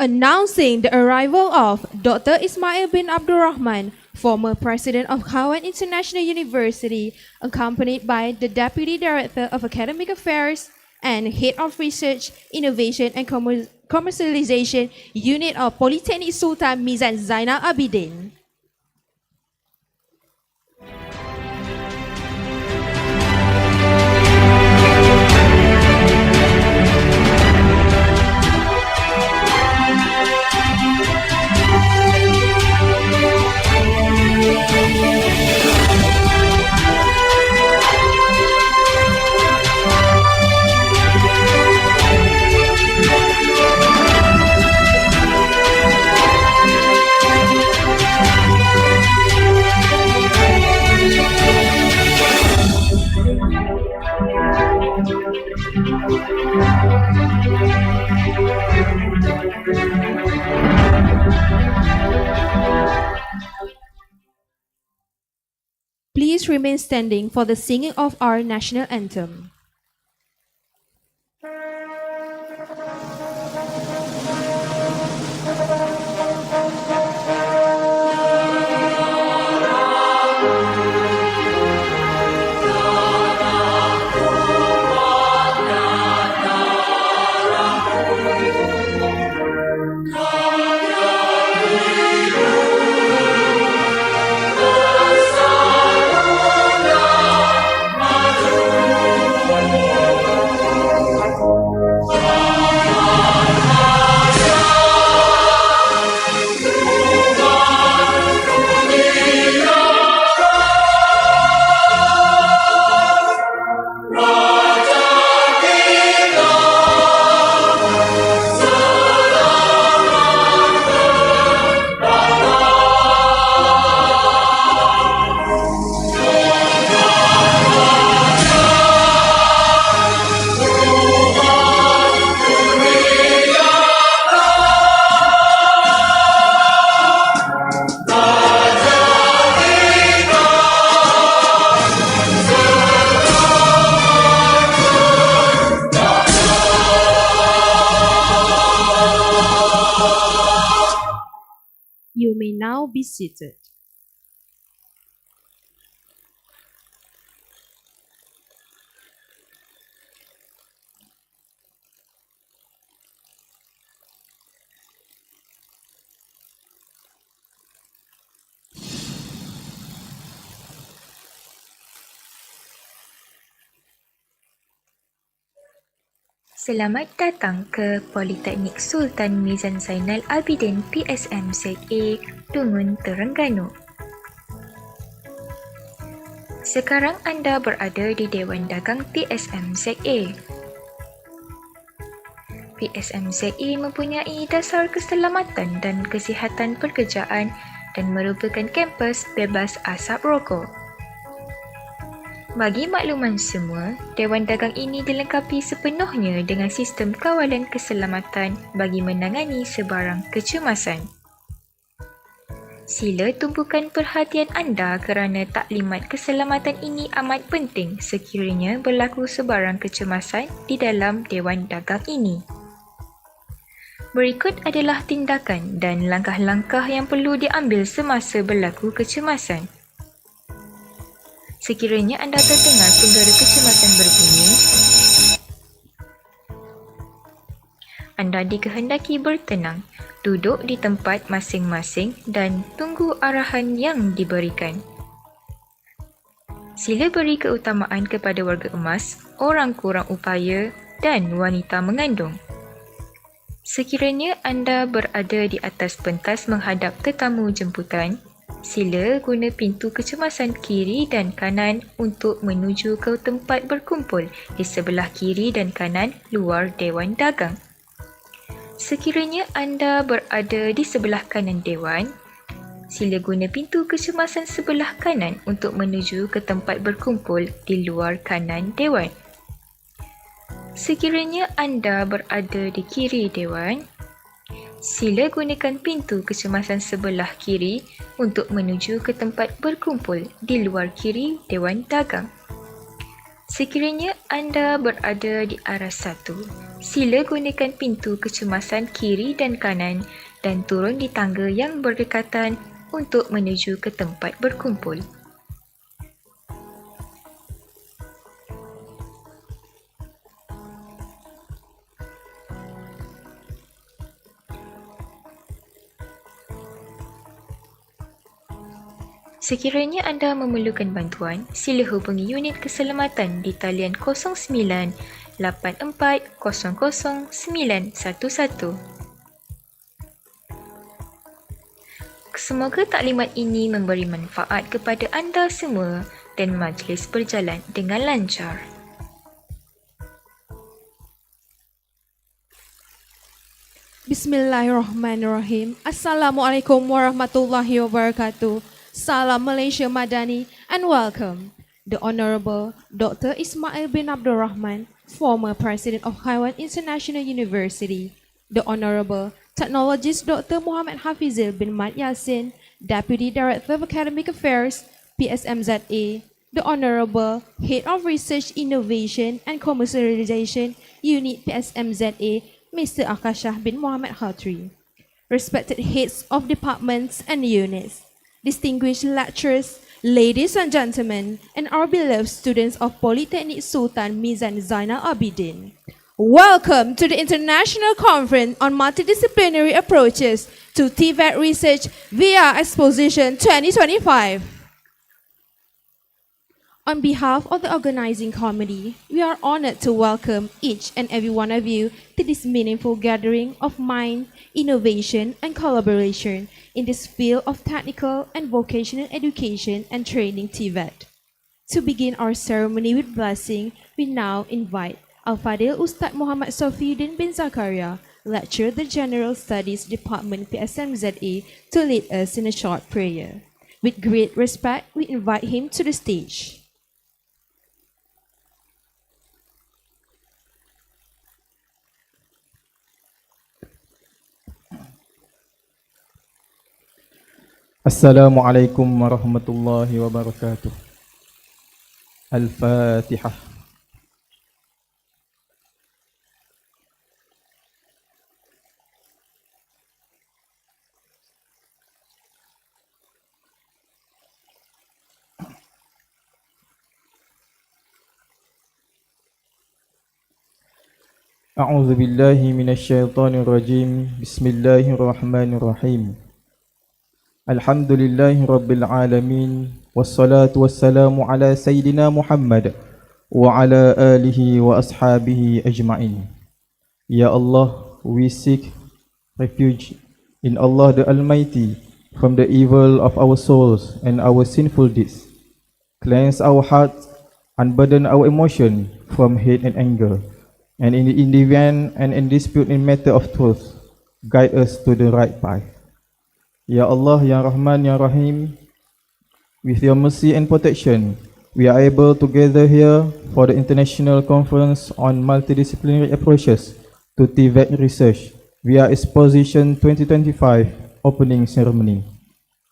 Announcing the arrival of Dr. Ismail bin Abdurrahman, former president of Kawan International University, accompanied by the Deputy Director of Academic Affairs and Head of Research, Innovation and Commercialization Unit of Polytechnic Sultan Mizan Zainal Abidin. Please remain standing for the singing of our national anthem. You may now be seated. Selamat datang ke Politeknik Sultan Mizan Zainal Abidin PSM ZA, Tungun, Terengganu. Sekarang anda berada di Dewan Dagang PSM ZA. PSM ZA mempunyai dasar keselamatan dan kesihatan pekerjaan dan merupakan kampus bebas asap rokok. Bagi makluman semua, Dewan Dagang ini dilengkapi sepenuhnya dengan sistem kawalan keselamatan bagi menangani sebarang kecemasan. Sila tumpukan perhatian anda kerana taklimat keselamatan ini amat penting sekiranya berlaku sebarang kecemasan di dalam Dewan Dagang ini. Berikut adalah tindakan dan langkah-langkah yang perlu diambil semasa berlaku kecemasan. Sekiranya anda terdengar penggera kecemasan berbunyi, anda dikehendaki bertenang, duduk di tempat masing-masing dan tunggu arahan yang diberikan. Sila beri keutamaan kepada warga emas, orang kurang upaya dan wanita mengandung. Sekiranya anda berada di atas pentas menghadap tetamu jemputan, sila guna pintu kecemasan kiri dan kanan untuk menuju ke tempat berkumpul di sebelah kiri dan kanan luar Dewan Dagang. Sekiranya anda berada di sebelah kanan Dewan, sila guna pintu kecemasan sebelah kanan untuk menuju ke tempat berkumpul di luar kanan Dewan. Sekiranya anda berada di kiri Dewan, sila gunakan pintu kecemasan sebelah kiri untuk menuju ke tempat berkumpul di luar kiri Dewan Dagang. Sekiranya anda berada di arah 1, sila gunakan pintu kecemasan kiri dan kanan dan turun di tangga yang berdekatan untuk menuju ke tempat berkumpul. Sekiranya anda memerlukan bantuan, sila hubungi unit keselamatan di talian 09 84 00 911. Semoga taklimat ini memberi manfaat kepada anda semua dan majlis berjalan dengan lancar. Bismillahirrahmanirrahim. Assalamualaikum warahmatullahi wabarakatuh. Salam Malaysia Madani and welcome. The Honorable Dr. Ismail bin Abdurrahman, former President of Haiwan International University. The Honorable Technologist Dr. Muhammad Hafizil bin Mat Yassin, Deputy Director of Academic Affairs, PSMZA. The Honorable Head of Research, Innovation and Commercialization, Unit PSMZA, Mr. Akashah bin Muhammad Khatri. Respected heads of departments and units, distinguished lecturers, ladies and gentlemen, and our beloved students of Polytechnic Sultan Mizan Zainal Abidin. Welcome to the International Conference on Multidisciplinary Approaches to TVET Research via Exposition 2025. On behalf of the organizing committee, we are honored to welcome each and every one of you to this meaningful gathering of mind, innovation, and collaboration in this field of technical and vocational education and training TVET. To begin our ceremony with blessing, we now invite Al-Fadil Ustad Muhammad Sofiuddin bin Zakaria, Lecturer the General Studies Department PSMZA, to lead us in a short prayer. With great respect, we invite him to the stage. Assalamualaikum warahmatullahi wabarakatuh. Al-Fatihah. A'udzu billahi minasyaitonir rajim. Bismillahirrahmanirrahim. Alhamdulillahi Rabbil Alamin. Wassalatu wassalamu ala Sayyidina Muhammad wa ala alihi wa ashabihi ajma'in. Ya Allah, we seek refuge in Allah the Almighty from the evil of our souls and our sinful deeds. Cleanse our hearts, unburden our emotion from hate and anger, and in the event and in dispute in matter of truth, guide us to the right path. Ya Allah, Ya Rahman, Ya Rahim, with your mercy and protection, we are able to gather here for the International Conference on Multidisciplinary Approaches to TVET Research via Exposition 2025 opening ceremony.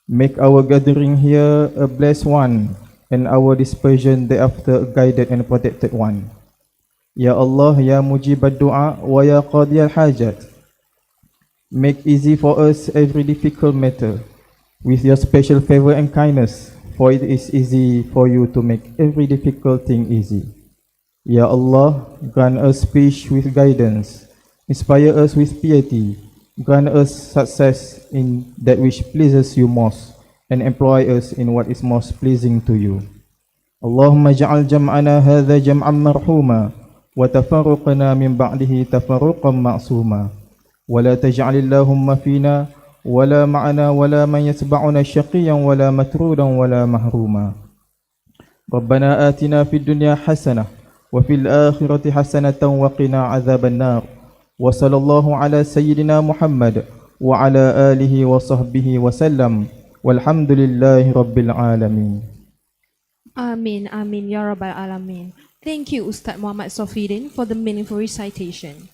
Make our gathering here a blessed one and our dispersion thereafter a guided and protected one. Ya Allah, Ya Mujibad Du'a wa Ya Qadiyal Hajat, make easy for us every difficult matter with your special favor and kindness, for it is easy for you to make every difficult thing easy. Ya Allah, grant us speech with guidance, inspire us with piety, grant us success in that which pleases you most, and employ us in what is most pleasing to you. Allahumma ja'al jam'ana hadha jam'an marhuma, wa tafarruqana min ba'dihi tafarruqan ma'suma. ولا تجعل اللهم فينا ولا معنا ولا من يتبعنا شقيا ولا مترودا ولا محروما. ربنا آتنا في الدنيا حسنة وفي الآخرة حسنة وقنا عذاب النار. وصلى الله على سيدنا محمد وعلى آله وصحبه وسلم والحمد لله رب العالمين. Amin, amin, ya Rabbal Alamin. Thank you, Ustad Muhammad Sofiuddin, for the meaningful recitation.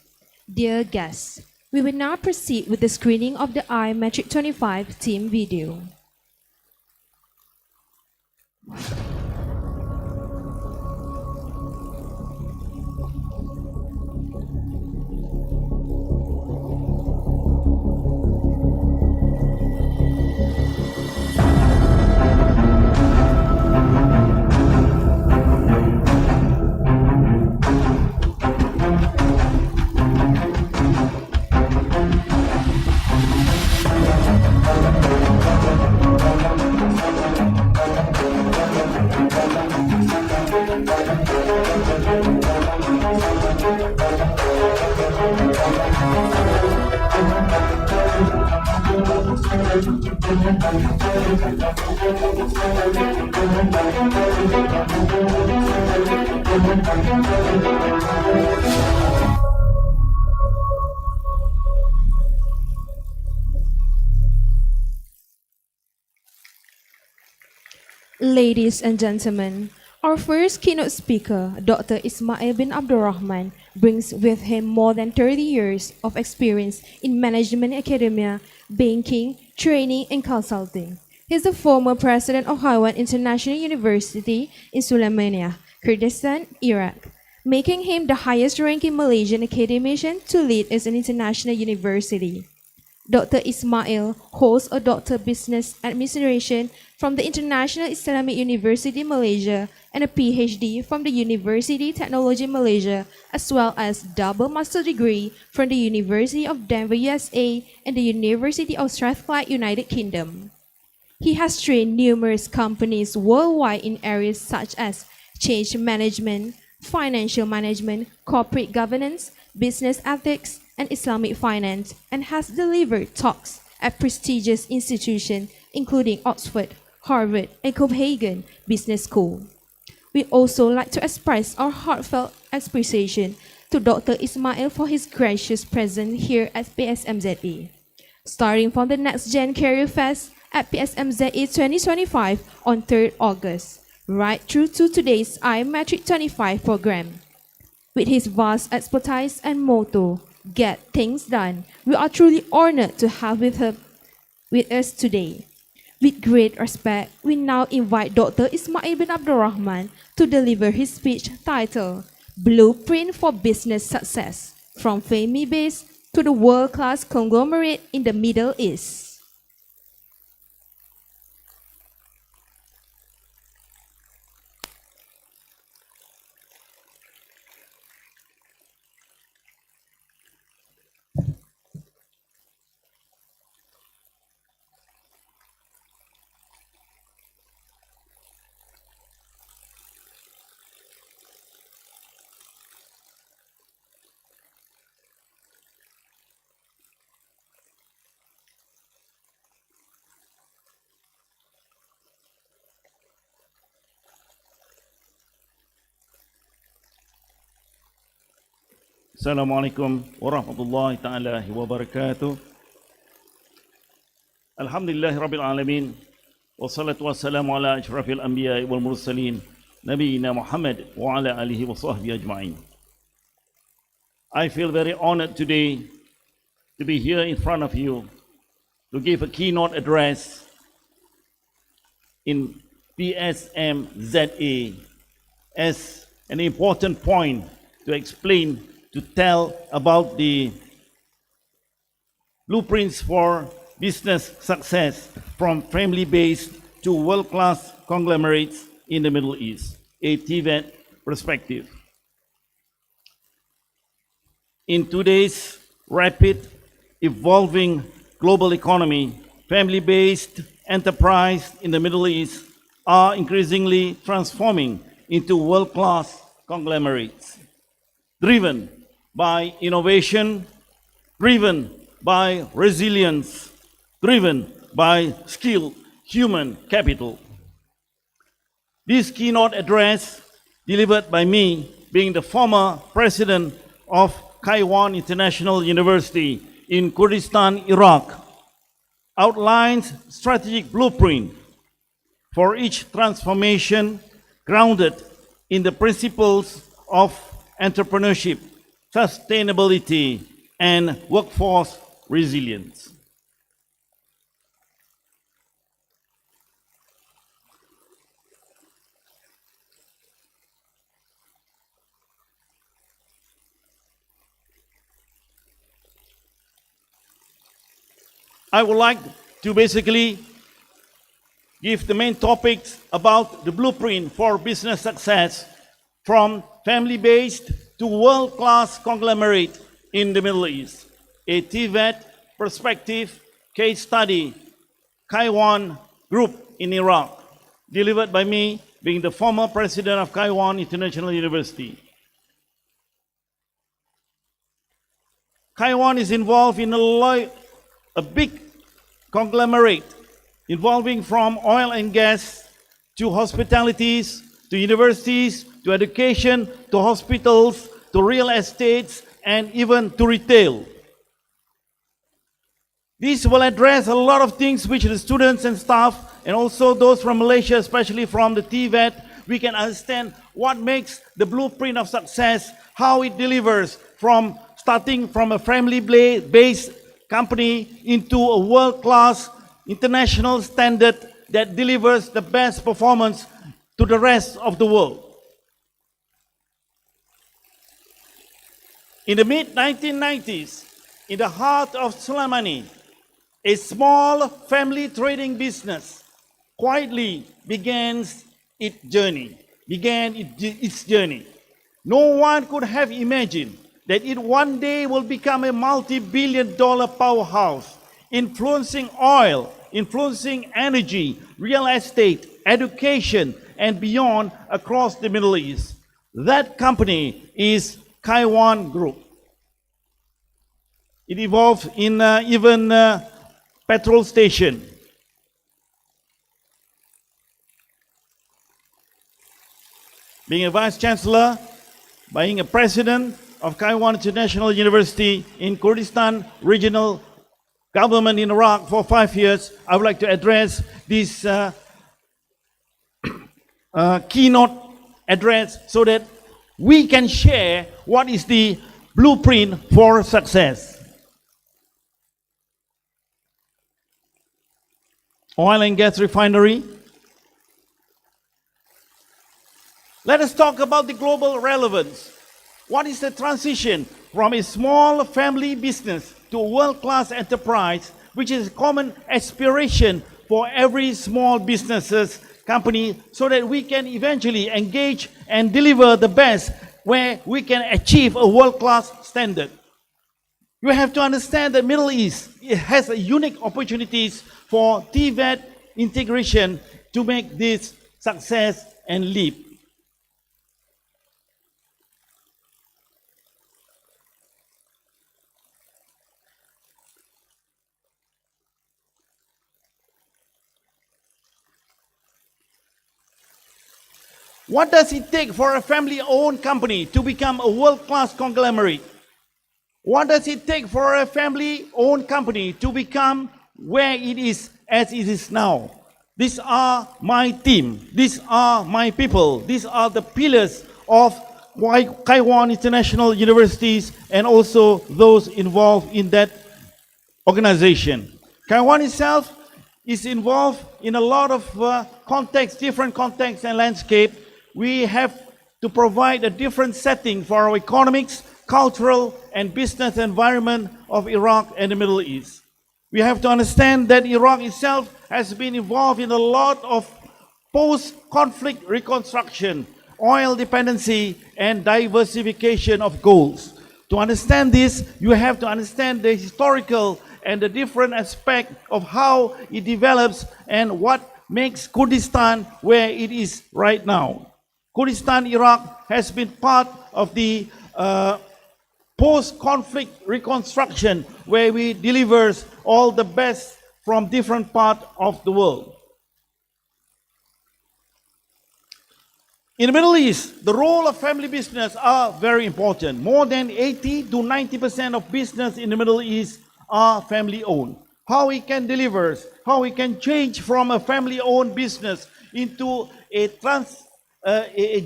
Dear guests, we will now proceed with the screening of the i-MaTRiX 25 team video. Ladies and gentlemen, our first keynote speaker, Dr. Ismail bin Abdurrahman, brings with him more than 30 years of experience in management academia, banking, training, and consulting. He is the former president of Haiwan International University in Sulaymaniyah, Kurdistan, Iraq, making him the highest-ranking Malaysian academician to lead as an international university. Dr. Ismail holds a Doctor of Business Administration from the International Islamic University Malaysia and a PhD from the University Technology Malaysia, as well as double master degree from the University of Denver, USA and the University of Strathclyde, United Kingdom. He has trained numerous companies worldwide in areas such as change management, financial management, corporate governance, business ethics, and Islamic finance, and has delivered talks at prestigious institutions including Oxford, Harvard, and Copenhagen Business School. We also like to express our heartfelt appreciation to Dr. Ismail for his gracious presence here at PSMZE. Starting from the Next Gen Career Fest at PSMZE 2025 on 3rd August, right through to today's i-MaTRiX 25 program. With his vast expertise and motto, "Get Things Done," we are truly honored to have with us today. With great respect, we now invite Dr. Ismail bin Abdurrahman to deliver his speech titled Blueprint for Business Success, from family-based to the world-class conglomerate in the Middle East. Assalamualaikum warahmatullahi ta'ala wabarakatuh. Alhamdulillahi rabbil alamin. Wassalatu wassalamu ala ashrafil anbiya wal mursalin. Nabiina Muhammad wa ala alihi wa sahbihi ajma'in. I feel very honored today to be here in front of you to give a keynote address in PSMZA as an important point to explain, to tell about the blueprints for business success from family-based to world-class conglomerates in the Middle East, a TVET perspective. In today's rapid evolving global economy, family-based enterprise in the Middle East are increasingly transforming into world-class conglomerates, driven by innovation, driven by resilience, driven by skilled human capital. This keynote address, delivered by me, being the former president of Haiwan International University in Kurdistan, Iraq, outlines strategic blueprint for each transformation grounded in the principles of entrepreneurship, sustainability, and workforce resilience. I would like to basically give the main topics about the blueprint for business success from family-based to world-class conglomerate in the Middle East. A TVET perspective case study, Haiwan Group in Iraq, delivered by me, being the former president of Haiwan International University. Haiwan is involved in a big conglomerate involving from oil and gas to hospitalities, to universities, to education, to hospitals, to real estates, and even to retail. This will address a lot of things which the students and staff, and also those from Malaysia, especially from the TVET, we can understand what makes the blueprint of success, how it delivers from starting from a family-based company into a world-class international standard that delivers the best performance to the rest of the world. In the mid-1990s, in the heart of Sulemani, a small family trading business quietly began its journey. No one could have imagined that it one day will become a multi-billion-dollar powerhouse, influencing oil, influencing energy, real estate, education, and beyond across the Middle East. That company is Kaiwan Group. It evolved in even petrol station. Being a vice chancellor, being a president of Kaiwan International University in Kurdistan Regional Government in Iraq for 5 years, I would like to address this keynote address so that we can share what is the blueprint for success. Oil and gas refinery. Let us talk about the global relevance. What is the transition from a small family business to a world-class enterprise, which is a common aspiration for every small businesses company, so that we can eventually engage and deliver the best where we can achieve a world-class standard. You have to understand that Middle East, it has a unique opportunities for TVET integration to make this success and leap. What does it take for a family-owned company to become a world-class conglomerate? What does it take for a family-owned company to become where it is as it is now? These are my team. These are my people. These are the pillars of Kaiwan International Universities and also those involved in that organization. Kaiwan itself is involved in a lot of contexts, different contexts and landscape. We have to provide a different setting for our economics, cultural and business environment of Iraq and the Middle East. We have to understand that Iraq itself has been involved in a lot of post-conflict reconstruction, oil dependency, and diversification of goals. To understand this, you have to understand the historical and the different aspect of how it develops and what makes Kurdistan where it is right now. Kurdistan, Iraq has been part of the post-conflict reconstruction where we delivers all the best from different parts of the world. In the Middle East, the role of family business are very important. More than 80 to 90% of business in the Middle East are family-owned. How we can deliver, how we can change from a family-owned business into a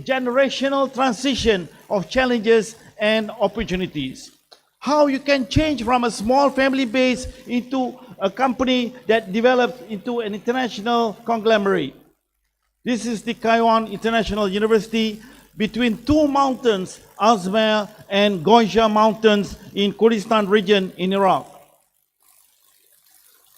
generational transition of challenges and opportunities. How you can change from a small family base into a company that develops into an international conglomerate. This is the Kaiwan International University between two mountains, Azmir and Gonja Mountains in Kurdistan region in Iraq.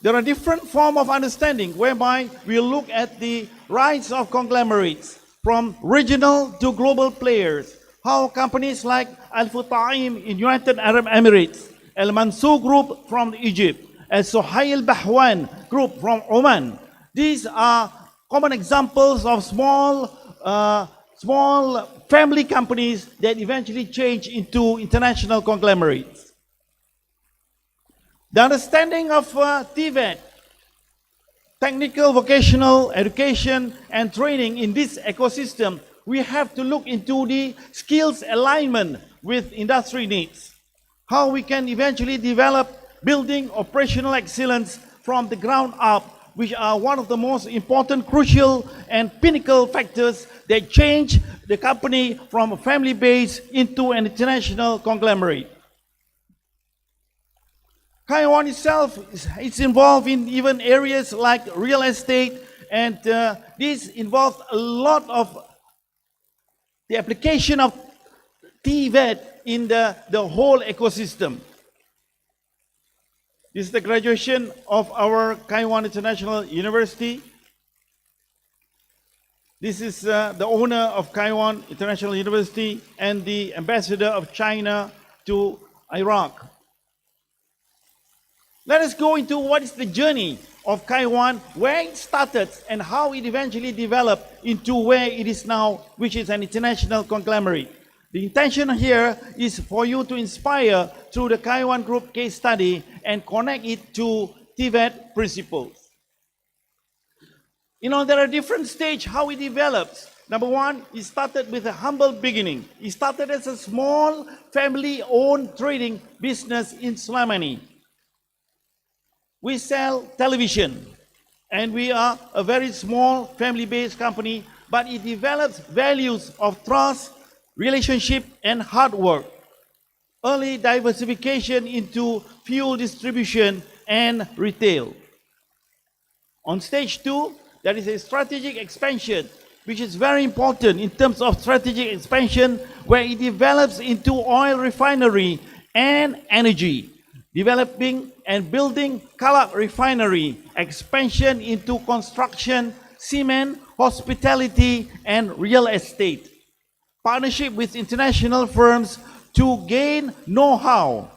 There are different forms of understanding whereby we look at the rise of conglomerates from regional to global players. How companies like Al-Futa'im in United Arab Emirates, Al-Mansour Group from Egypt, Al-Suhail Bahwan Group from Oman. These are common examples of small family companies that eventually change into international conglomerates. The understanding of TVET technical vocational education and training in this ecosystem, we have to look into the skills alignment with industry needs. How we can eventually develop building operational excellence from the ground up, which are one of the most important, crucial and pinnacle factors that change the company from a family base into an international conglomerate. Taiwan itself is involved in even areas like real estate, and this involves a lot of the application of TVET in the whole ecosystem. This is the graduation of our Taiwan International University. This is the owner of Taiwan International University and the ambassador of China to Iraq. Let us go into what is the journey of Taiwan, where it started and how it eventually developed into where it is now, which is an international conglomerate. The intention here is for you to inspire through the Taiwan Group case study and connect it to TVET principles. You know, there are different stages how it develops. Number one, it started with a humble beginning. It started as a small family-owned trading business in Slamani. We sell television, and we are a very small family-based company, but it develops values of trust, relationship, and hard work. Early diversification into fuel distribution and retail. On stage 2, there is a strategic expansion, which is very important in terms of strategic expansion, where it develops into oil refinery and energy. Developing and building Kalak refinery, expansion into construction, cement, hospitality, and real estate. Partnership with international firms to gain know-how.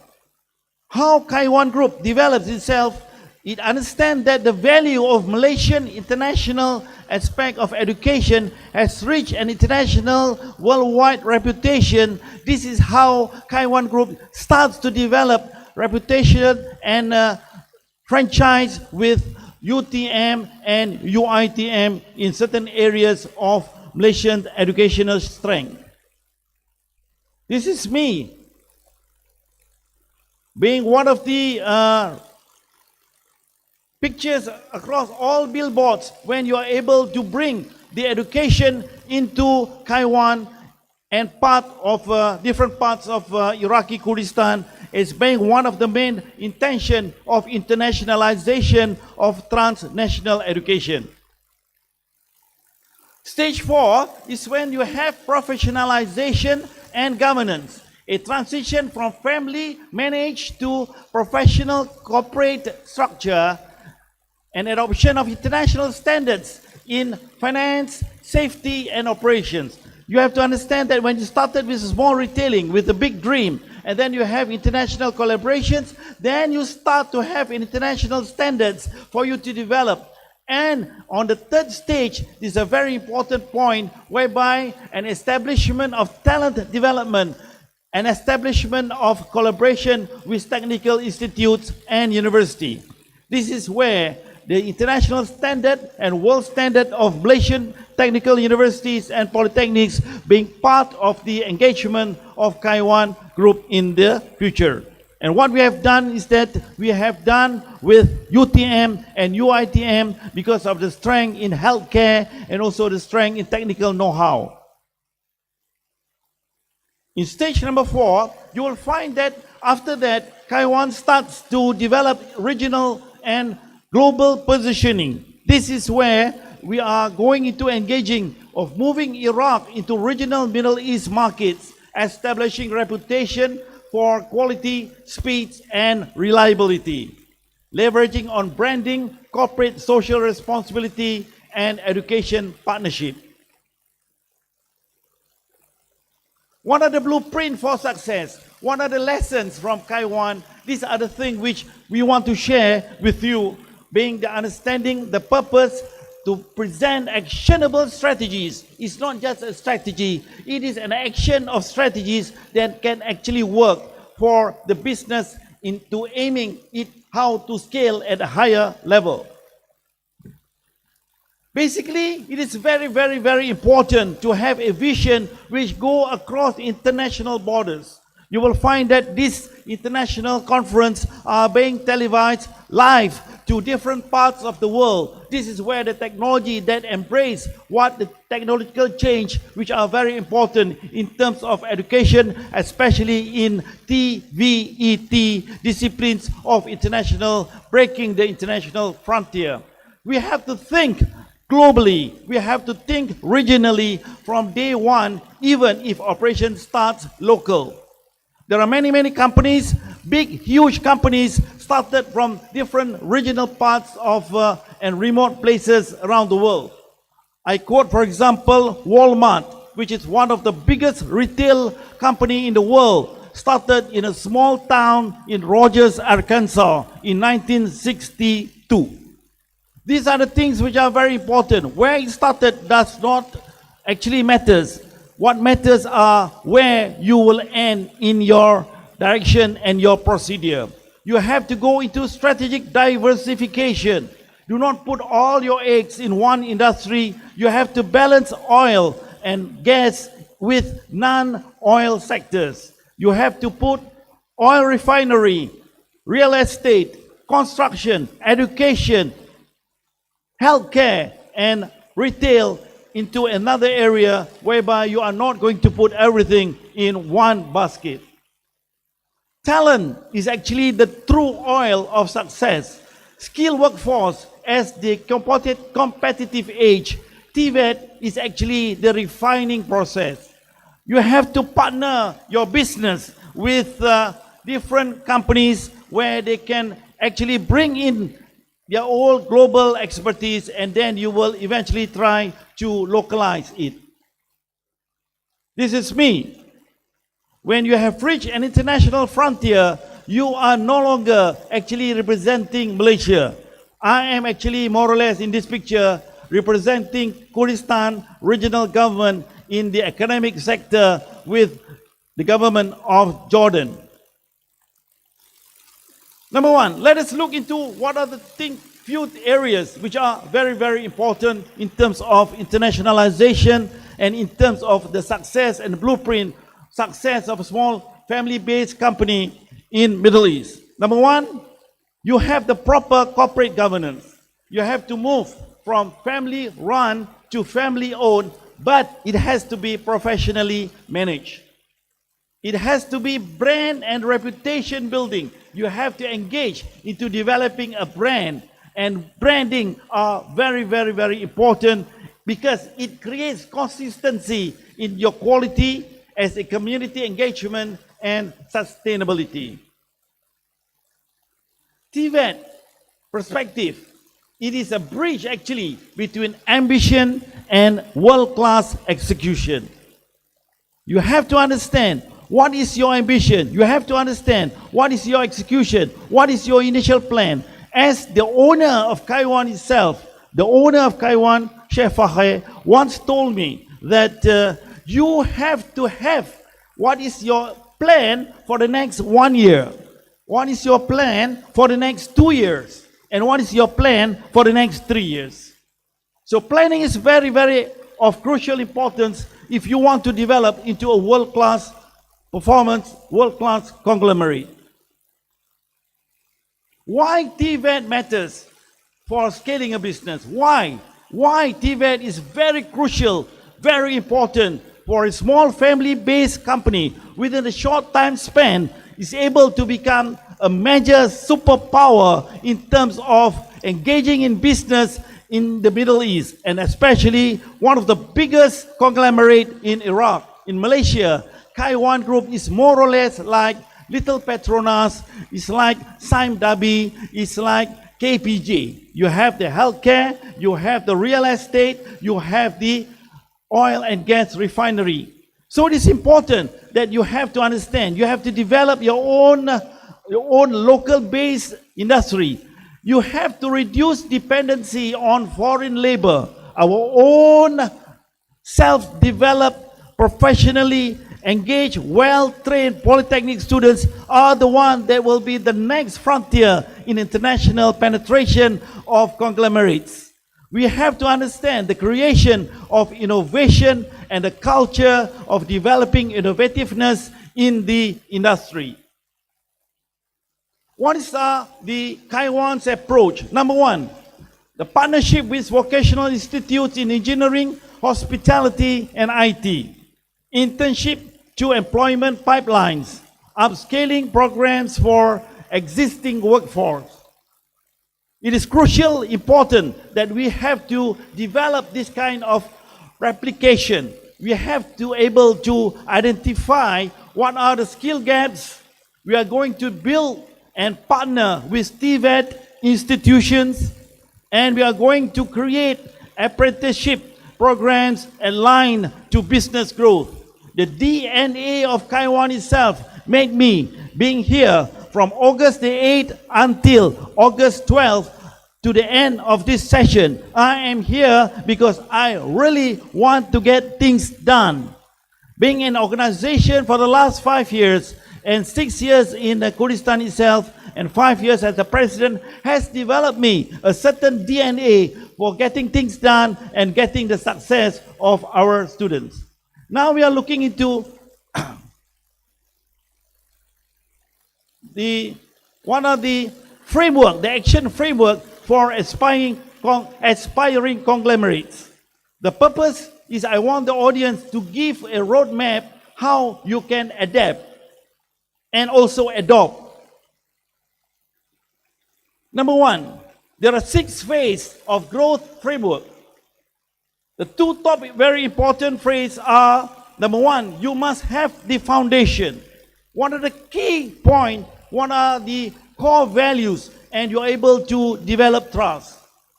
How Taiwan Group develops itself, it understands that the value of Malaysian international aspect of education has reached an international worldwide reputation. This is how Taiwan Group starts to develop reputation and franchise with UTM and UITM in certain areas of Malaysian educational strength. This is me, being one of the pictures across all billboards when you are able to bring the education into Taiwan and part of different parts of Iraqi Kurdistan is being one of the main intention of internationalization of transnational education. Stage 4 is when you have professionalization and governance, a transition from family managed to professional corporate structure, and adoption of international standards in finance, safety, and operations. You have to understand that when you started with small retailing with a big dream, and then you have international collaborations, then you start to have international standards for you to develop. And on the third stage, this is a very important point, whereby an establishment of talent development, an establishment of collaboration with technical institutes and university. This is where the international standard and world standard of Malaysian technical universities and polytechnics being part of the engagement of Taiwan Group in the future. And what we have done is that we have done with UTM and UITM because of the strength in healthcare and also the strength in technical know-how. In stage number 4, you will find that after that, Taiwan starts to develop regional and global positioning. This is where we are going into engaging of moving Iraq into regional Middle East markets, establishing reputation for quality, speed, and reliability, leveraging on branding, corporate social responsibility, and education partnership. What are the blueprint for success? What are the lessons from Taiwan? These are the things which we want to share with you, being the understanding, the purpose, to present actionable strategies. It's not just a strategy, it is an action of strategies that can actually work for the business into aiming it how to scale at a higher level. Basically, it is very important to have a vision which go across international borders. You will find that this international conference are being televised live to different parts of the world. This is where the technology that embrace what the technological change which are very important in terms of education, especially in TVET, disciplines of international, breaking the international frontier. We have to think globally, we have to think regionally from day one, even if operation starts local. There are many companies, big, huge companies, started from different regional parts of and remote places around the world. I quote, for example, Walmart, which is one of the biggest retail company in the world, started in a small town in Rogers, Arkansas in 1962. These are the things which are very important. Where it started does not actually matters. What matters are where you will end in your direction and your procedure. You have to go into strategic diversification. Do not put all your eggs in one industry. You have to balance oil and gas with non-oil sectors. You have to put oil refinery, real estate, construction, education, healthcare, and retail into another area whereby you are not going to put everything in one basket. Talent is actually the true oil of success. Skilled workforce as the competitive age. TVET is actually the refining process. You have to partner your business with different companies where they can actually bring in their own global expertise, and then you will eventually try to localize it. This is me. When you have reached an international frontier, you are no longer actually representing Malaysia. I am actually more or less in this picture representing Kurdistan regional government in the academic sector with the government of Jordan. Number one, let us look into what are the few areas which are very important in terms of internationalization and in terms of the success and blueprint success of a small family-based company in Middle East. Number one, you have the proper corporate governance. You have to move from family-run to family-owned, but it has to be professionally managed. It has to be brand and reputation building. You have to engage into developing a brand, and branding are very important because it creates consistency in your quality as a community engagement and sustainability. TVET perspective, it is a bridge actually between ambition and world-class execution. You have to understand what is your ambition. You have to understand what is your execution, what is your initial plan. As the owner of Kaiwan itself, the owner of Kaiwan, Sheikh Fahre, once told me that you have to have what is your plan for the next 1 year, what is your plan for the next 2 years, and what is your plan for the next 3 years. So planning is very of crucial importance if you want to develop into a world-class performance, world-class conglomerate. Why TVET matters for scaling a business? Why? Why TVET is very crucial, very important for a small family-based company within a short time span is able to become a major superpower in terms of engaging in business in the Middle East, and especially one of the biggest conglomerate in Iraq, in Malaysia. Kaiwan Group is more or less like Little Petronas, it's like Sime Darby, it's like KPJ. You have the healthcare, you have the real estate, you have the oil and gas refinery. So it is important that you have to understand, you have to develop your own local-based industry. You have to reduce dependency on foreign labor. Our own self-developed, professionally engaged, well-trained polytechnic students are the ones that will be the next frontier in international penetration of conglomerates. We have to understand the creation of innovation and the culture of developing innovativeness in the industry. What is the Taiwan's approach? Number one, the partnership with vocational institutes in engineering, hospitality, and IT. Internship to employment pipelines. Upscaling programs for existing workforce. It is crucial, important that we have to develop this kind of replication. We have to able to identify what are the skill gaps. We are going to build and partner with TVET institutions, and we are going to create apprenticeship programs aligned to business growth. The DNA of Taiwan itself made me being here from August the 8th until August 12th to the end of this session. I am here because I really want to get things done. Being an organization for the last 5 years and 6 years in Kurdistan itself and 5 years as the president has developed me a certain DNA for getting things done and getting the success of our students. Now we are looking into one of the framework, the action framework for aspiring conglomerates. The purpose is I want the audience to give a roadmap how you can adapt and also adopt. Number one, there are 6 phases of growth framework. The 2 top very important phrases are, number one, you must have the foundation. What are the key points? What are the core values? And you're able to develop trust.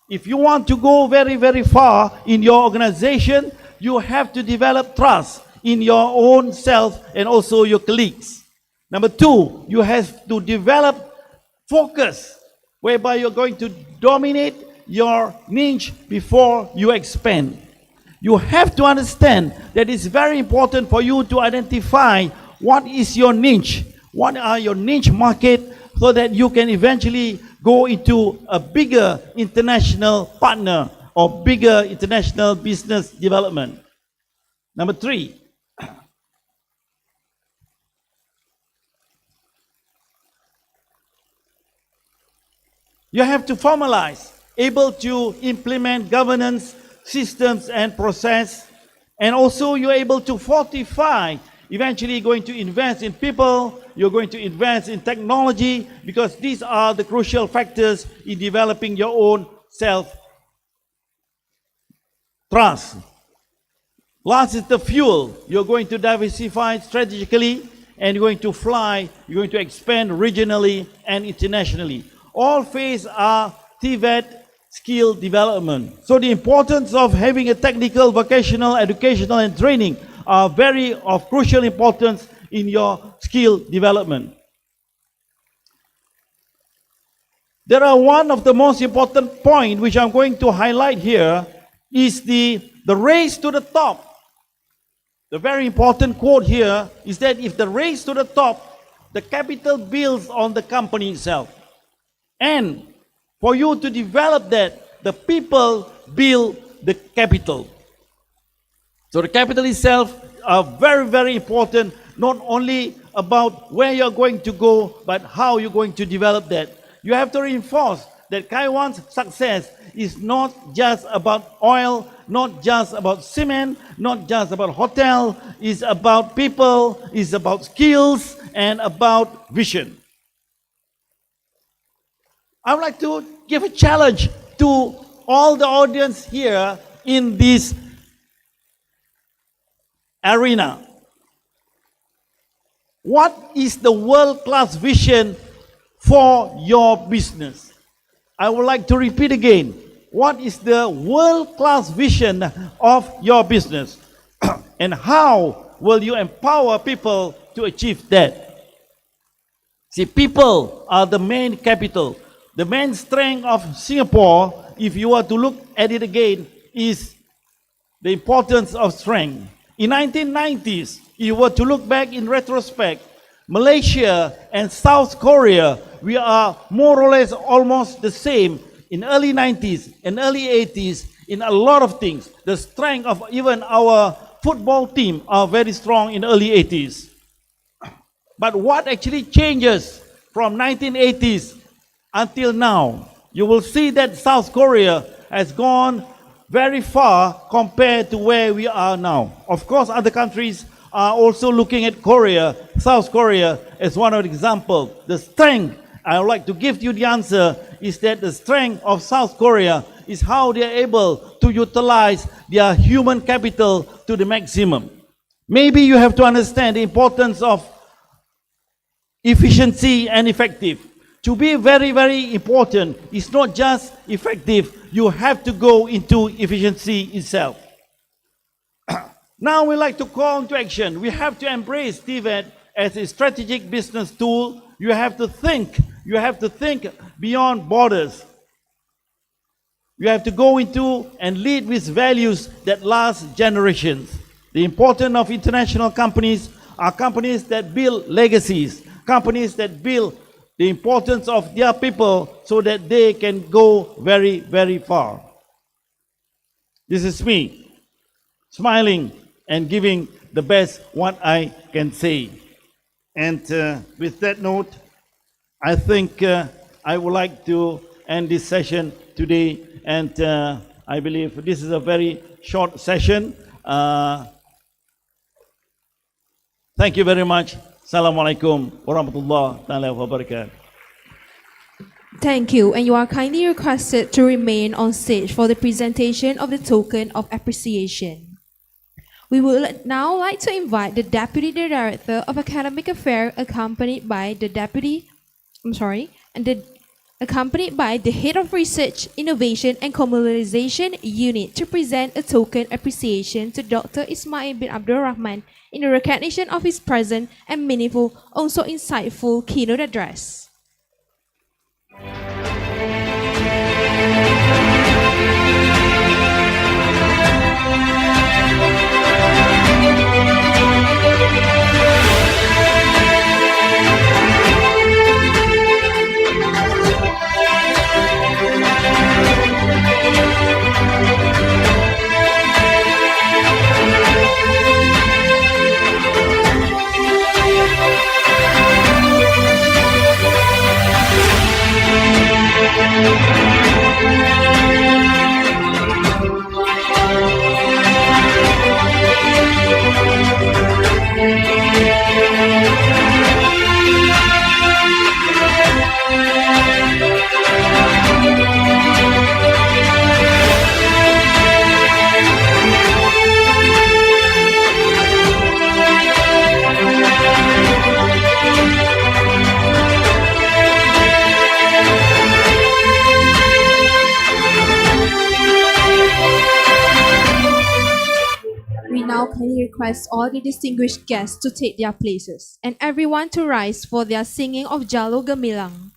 If you want to go very, very far in your organization, you have to develop trust in your own self and also your colleagues. Number 2, you have to develop focus, whereby you're going to dominate your niche before you expand. You have to understand that it's very important for you to identify what is your niche, what are your niche market, so that you can eventually go into a bigger international partner or bigger international business development. Number 3, you have to formalize, able to implement governance systems and process, and also you're able to fortify, eventually going to invest in people, you're going to invest in technology, because these are the crucial factors in developing your own self-trust. Last is the fuel. You're going to diversify strategically, and you're going to fly, you're going to expand regionally and internationally. All phases are TVET skill development. So the importance of having a technical, vocational, educational and training are very of crucial importance in your skill development. There are one of the most important point which I'm going to highlight here is the race to the top. The very important quote here is that if the race to the top, the capital builds on the company itself. And for you to develop that, the people build the capital. So the capital itself are very, very important, not only about where you're going to go, but how you're going to develop that. You have to reinforce that Taiwan's success is not just about oil, not just about cement, not just about hotel, it's about people, it's about skills, and about vision. I would like to give a challenge to all the audience here in this arena. What is the world-class vision for your business? I would like to repeat again. What is the world-class vision of your business? And how will you empower people to achieve that? See, people are the main capital. The main strength of Singapore, if you were to look at it again, is the importance of strength. In 1990s, if you were to look back in retrospect, Malaysia and South Korea, we are more or less almost the same in early 90s, and early 80s, in a lot of things. The strength of even our football team are very strong in early 80s. But what actually changes from 1980s until now? You will see that South Korea has gone very far compared to where we are now. Of course, other countries are also looking at Korea, South Korea, as one of the examples. The strength, I would like to give you the answer, is that the strength of South Korea is how they are able to utilize their human capital to the maximum. Maybe you have to understand the importance of efficiency and effective. To be very, very important, it's not just effective, you have to go into efficiency itself. Now we like to call into action. We have to embrace TVET as a strategic business tool. You have to think beyond borders. You have to go into and lead with values that last generations. The importance of international companies are companies that build legacies, companies that build the importance of their people so that they can go very, very far. This is me, smiling and giving the best what I can say. And with that note, I think I would like to end this session today. And I believe this is a very short session. Thank you very much. Assalamualaikum warahmatullahi wabarakatuh. Thank you, and you are kindly requested to remain on stage for the presentation of the token of appreciation. We would now like to invite the Deputy Director of Academic Affairs, accompanied by the Head of Research, Innovation and Commercialization Unit to present a token appreciation to Dr. Ismail bin Abdul Rahman in the recognition of his present and meaningful, also insightful keynote address. We now kindly request all the distinguished guests to take their places and everyone to rise for their singing of Jalo Gemilang.